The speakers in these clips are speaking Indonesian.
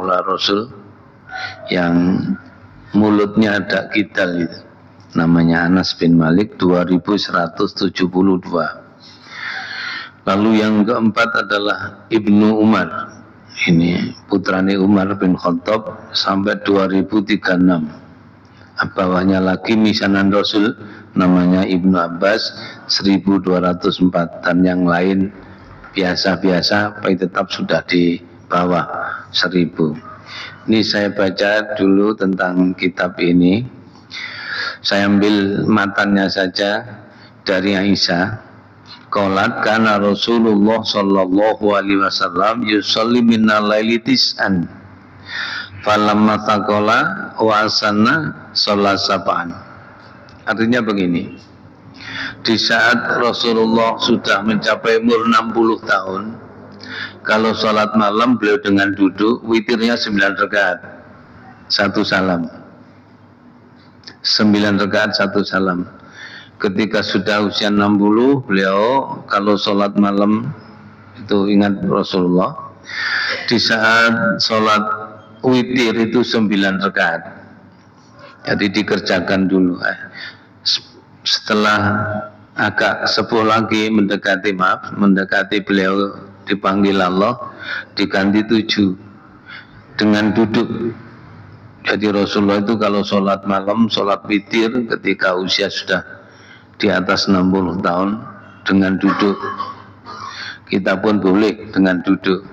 Maula Rasul yang mulutnya ada kidal itu, namanya Anas bin Malik, 2172. Lalu yang keempat adalah Ibnu Umar, ini putrane Umar bin Khattab, sampai 2036. Bawahnya lagi misanan Rasul namanya Ibnu Abbas 1204, dan yang lain biasa-biasa tapi tetap sudah di bawah 1000. Ini saya baca dulu tentang kitab ini. Saya ambil matanya saja dari Aisyah. Qalat kana Rasulullah sallallahu alaihi wasallam yusalli minal laili tis'an. Falamma taqala wa asanna sholat sab'an. Artinya begini, di saat Rasulullah sudah mencapai umur 60 tahun, kalau sholat malam beliau dengan duduk, witirnya 9 rakaat 1 salam, 9 rakaat 1 salam. Ketika sudah usia 60, beliau kalau sholat malam itu, ingat Rasulullah, di saat sholat witir itu 9 rakaat. Jadi dikerjakan dulu. Setelah agak sepuh lagi, mendekati beliau dipanggil Allah, diganti 7 dengan duduk. Jadi Rasulullah itu kalau sholat malam, sholat witir ketika usia sudah di atas 60 tahun dengan duduk. Kita pun boleh dengan duduk.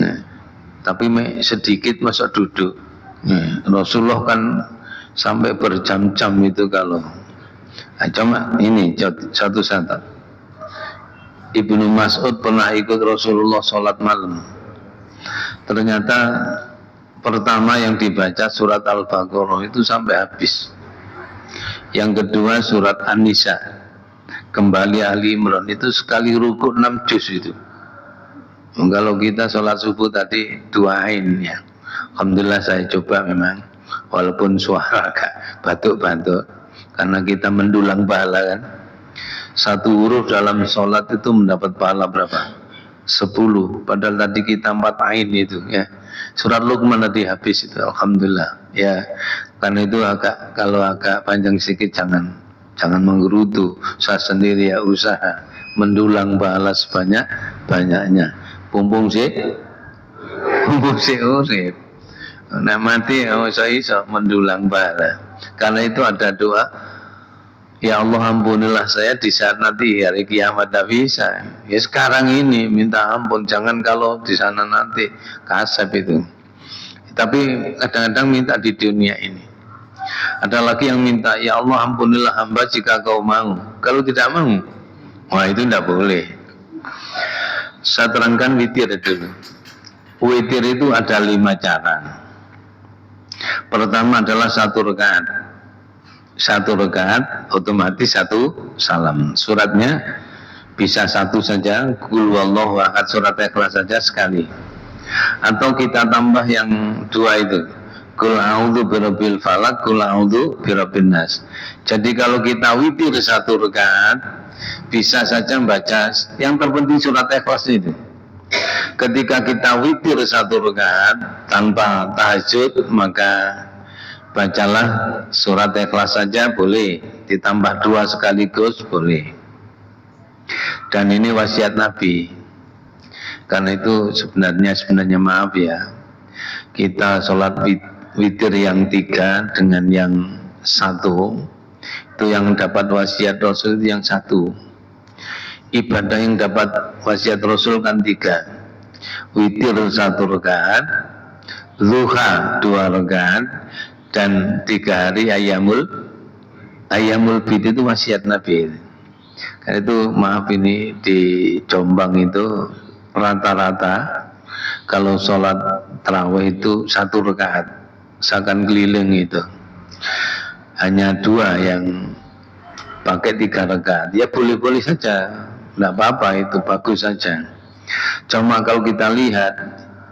Nah, tapi sedikit masa duduk. Rasulullah kan sampai berjam-jam itu kalau. Cuma ini satu syarat. Ibnu Mas'ud pernah ikut Rasulullah sholat malam. Ternyata pertama yang dibaca surat Al-Baqarah itu sampai habis. Yang kedua surat An-Nisa, kembali Ali Imran, itu sekali rukuk 6 juz itu. Kalau kita sholat subuh tadi duain ya, alhamdulillah saya coba memang, walaupun suara agak batuk-batuk karena kita mendulang pahala kan. Satu huruf dalam sholat itu mendapat pahala berapa? 10, padahal tadi kita 4 ain itu ya. Surat Luqman tadi habis itu, alhamdulillah ya. Karena itu kalau agak panjang sedikit jangan menggerutu. Saya sendiri ya usaha mendulang pahala sebanyak-banyaknya. Pumpung sih urip. Nah mati iso mendulang pahala. Karena itu ada doa, ya Allah ampunilah saya di saat nanti hari kiamat tak bisa. Ya sekarang ini minta ampun, jangan kalau di sana nanti kasep itu. Tapi kadang-kadang minta di dunia ini. Ada lagi yang minta, ya Allah ampunilah hamba jika kau mau. Kalau tidak mau, wah itu tidak boleh. Saya terangkan witir dulu. Witir itu ada 5 cara. Pertama adalah 1 rakaat. 1 rakaat otomatis 1 salam. Suratnya bisa 1 saja, Qul huwallahu ahad, surat Ikhlas saja sekali. Atau kita tambah yang 2 itu, Qul a'udzu birabbil falaq, Qul a'udzu birabbin nas. Jadi kalau kita witir 1 rakaat, bisa saja baca yang terpenting surat Ikhlas itu. Ketika kita witir 1 rakaat tanpa tahajud, maka bacalah surat Ikhlas saja boleh, ditambah 2 sekaligus boleh. Dan ini wasiat Nabi. Karena itu sebenarnya maaf ya, kita sholat witir yang 3 dengan yang 1 itu yang dapat wasiat Rasul itu yang 1. Ibadah yang dapat wasiat Rasul kan 3. Witir 1 rakaat, zuha 2 rakaat, dan 3 hari ayamul bid itu wasiat Nabi. Karena itu maaf, ini di Jombang itu rata-rata kalau sholat tarawih itu 1 rakaat, seakan keliling itu. Hanya 2 yang pakai 3 rakaat. Ya boleh-boleh saja, tidak apa-apa, itu bagus saja. Cuma kalau kita lihat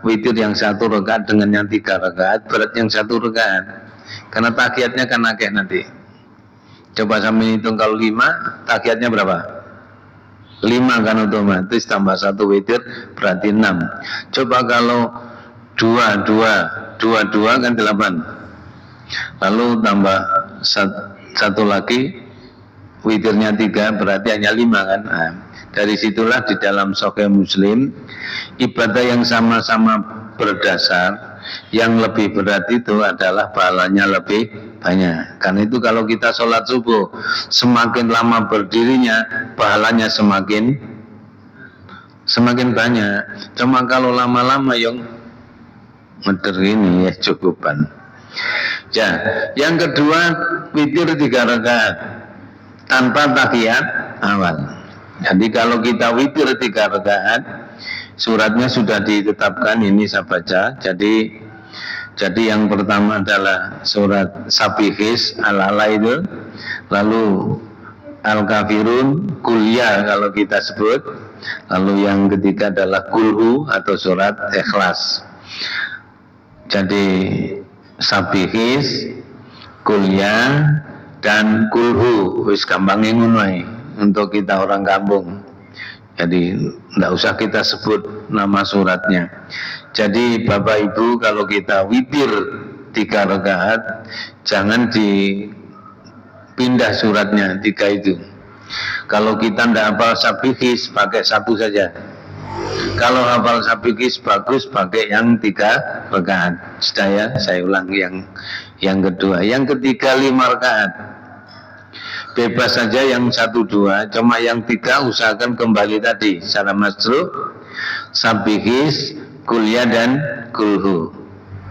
witir yang 1 rakaat dengan yang 3 rakaat, berat yang 1 rakaat. Karena takiatnya kan akeh nanti. Coba sampai hitung, kalau 5 takiatnya berapa? 5 kan otomatis, tambah 1 witir berarti 6. Coba kalau dua kan 8. Lalu tambah satu lagi, witirnya 3, berarti hanya 5 kan. Nah, dari situlah di dalam Sahih Muslim, ibadah yang sama-sama berdasar, yang lebih berat itu adalah pahalanya lebih banyak. Karena itu kalau kita sholat subuh, semakin lama berdirinya, pahalanya semakin banyak. Cuma kalau lama-lama yang meter ini ya cukupan. Ya, yang kedua, witir 3 rakaat tanpa tahiyat awal. Jadi kalau kita witir 3 rakaat, suratnya sudah ditetapkan, ini saya baca. Jadi yang pertama adalah surat Sabihis Al-Ala itu, lalu Al-Kafirun, Kuliah kalau kita sebut, lalu yang ketiga adalah Kulhu atau surat Ikhlas. Jadi Sabihis, Kuliah, dan Kulhu, wis gampangnya ngono untuk kita orang kampung. Jadi tidak usah kita sebut nama suratnya. Jadi Bapak Ibu, kalau kita witir 3 rakaat, jangan dipindah suratnya 3 itu. Kalau kita tidak hafal Sabihis, pakai 1 saja. Kalau hafal Sabihis bagus, pakai yang 3 rakaat. Saya ulang yang kedua. Yang ketiga 5 rakaat. Bebas saja yang 1, 2, cuma yang 3 usahakan kembali tadi secara masruh, Sabihis, Kuliah, dan Kulhu.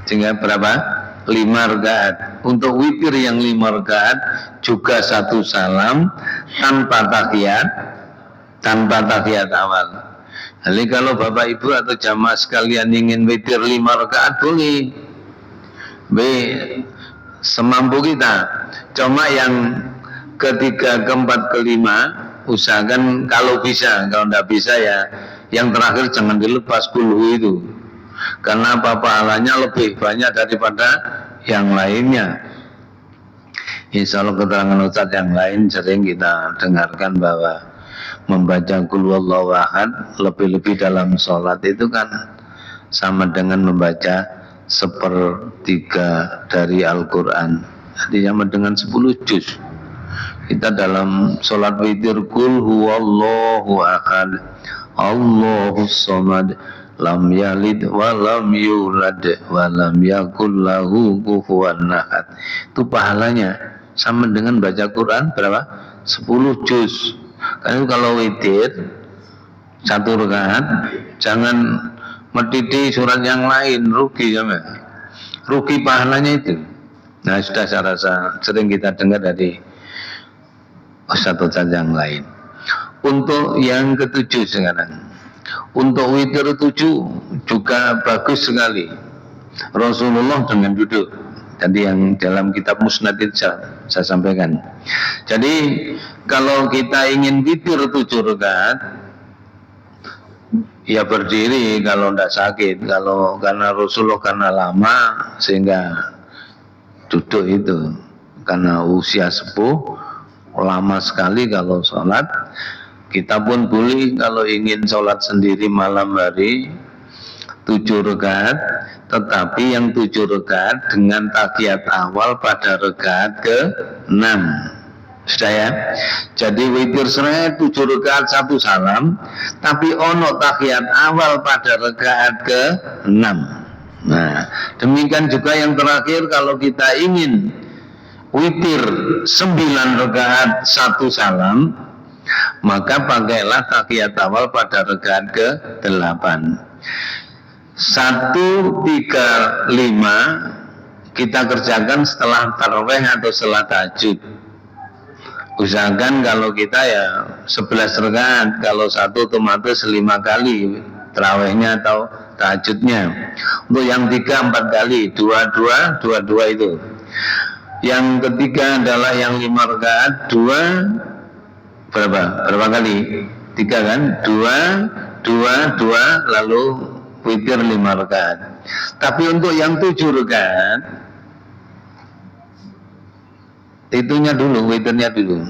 Sehingga berapa? 5 rakaat. Untuk witir yang 5 rakaat juga 1 salam tanpa tahiyat awal. Jadi kalau Bapak Ibu atau jamaah sekalian ingin witir 5 rakaat boleh, semampu kita. Cuma yang ketiga, keempat, kelima usahakan kalau bisa. Kalau tidak bisa ya yang terakhir jangan dilepas, Kulhu itu, karena pahalanya lebih banyak daripada yang lainnya. Insya Allah keterangan Ustadz yang lain sering kita dengarkan bahwa membaca Qul Huwallahu Ahad lebih-lebih dalam sholat itu kan sama dengan membaca 1/3 dari Al-Quran. Jadi sama dengan 10 juz. Kita dalam sholat witir Qul Huwallahu Ahad, Allahus Samad, lam yalid wa lam yulad wa lam yakul lahu kufuwan ahad. Itu pahalanya sama dengan baca Quran berapa? 10 juz. Karena kalau witir 1 rakaat, jangan mediti surat yang lain, rugi ya, rugi pahalanya itu. Nah, sudah saya rasa sering kita dengar dari ustadz yang lain. Untuk yang ke-7 sekarang, untuk witir 7 juga bagus sekali Rasulullah dengan duduk. Tadi yang dalam kitab Musnad itu saya sampaikan. Jadi kalau kita ingin witir 7 rakaat, ya berdiri kalau tidak sakit. Kalau karena Rasulullah karena lama sehingga duduk itu, karena usia sepuh lama sekali kalau sholat. Kita pun boleh kalau ingin sholat sendiri malam hari 7 rakaat, tetapi yang 7 rakaat dengan tahiyat awal pada rakaat ke-6. Sudah ya? Jadi witir 7 rakaat 1 salam, tapi ono tahiyat awal pada rakaat ke-6. Nah, demikian juga yang terakhir kalau kita ingin witir 9 rakaat 1 salam, maka pakailah tahiyat awal pada rakaat ke-8. 1, 3, 5 kita kerjakan setelah tarawih atau setelah tahajud. Usahakan kalau kita ya 11 rakaat, kalau 1 otomatis 5 kali tarawihnya atau tahajudnya. Untuk yang 3 4 kali, 2 itu. Yang ketiga adalah yang 5 rakaat, 2 berapa kali? 3 kan? 2 lalu witir 5 rakaat. Tapi untuk yang 7 rakaat, itunya dulu, witirnya dulu.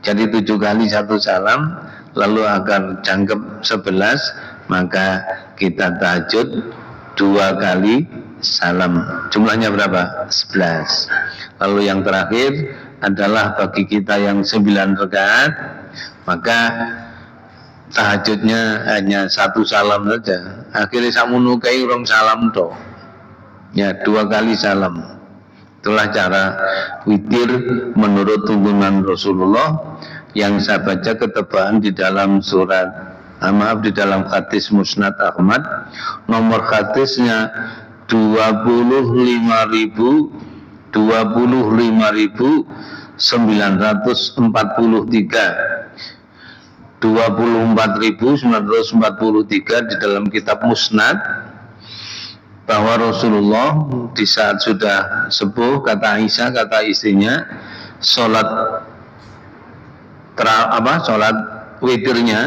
Jadi 7 kali 1 salam, lalu agar jangkep 11, maka kita tahajud 2 kali salam. Jumlahnya berapa? 11. Lalu yang terakhir adalah bagi kita yang 9 rakaat, maka tahajudnya hanya 1 salam saja. Akhirnya samono kae urung salam toh. Ya, 2 kali salam. Itulah cara witir menurut tuntunan Rasulullah yang saya baca ketebaan di dalam surat, di dalam hadis Musnad Ahmad, nomor hadisnya 25.943, 24.943 di dalam kitab Musnad, bahwa Rasulullah di saat sudah sepuh, kata Aisyah, kata istrinya, sholat witirnya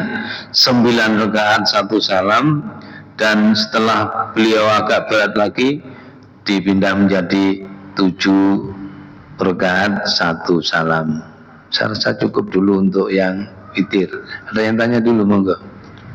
9 rakaat 1 salam, dan setelah beliau agak berat lagi dipindah menjadi 7 rakaat 1 salam. Saya rasa cukup dulu untuk yang witir. Ada yang tanya dulu, monggo.